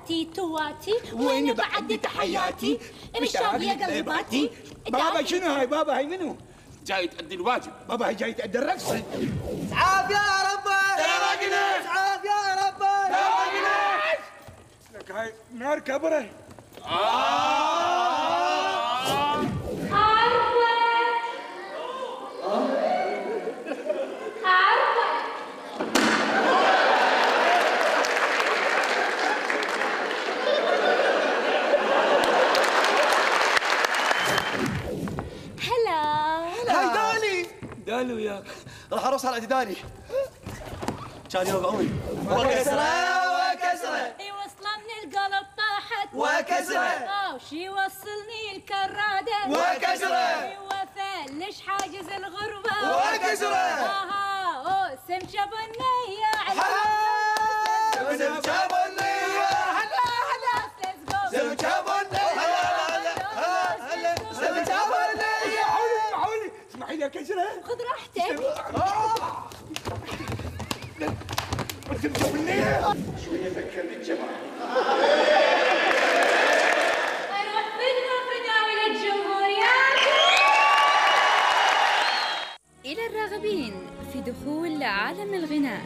تواتي تواتي وين بعد تحياتي مشتاق يا قلباتي. بابا شنو هاي؟ بابا هاي منو؟ جاي تأدي الواجب. بابا هاي جاي تأدي الرقص. اسعاف يا ربي تراقنا اسعاف يا ربي تراقنا. لك هاي نار كبره. هاي دالي دالو وياك. راح ارقص على دالي. كان يوقعوني وكسره وكسره يوصله من القلب طاحت وكسره وش يوصلني الكرادة وكسره وفلش حاجز الغربة وكسره سمشة بنية سمكة بنية هلا هلا سمكة بنية هلا سمكة بنية. معولي اسمحي لي اكسره. خذ راحتك. سمكة بنية. شوية فكرني الجماعة. اروح فدوة فداوي للجمهوريات. إلى الراغبين في دخول عالم الغناء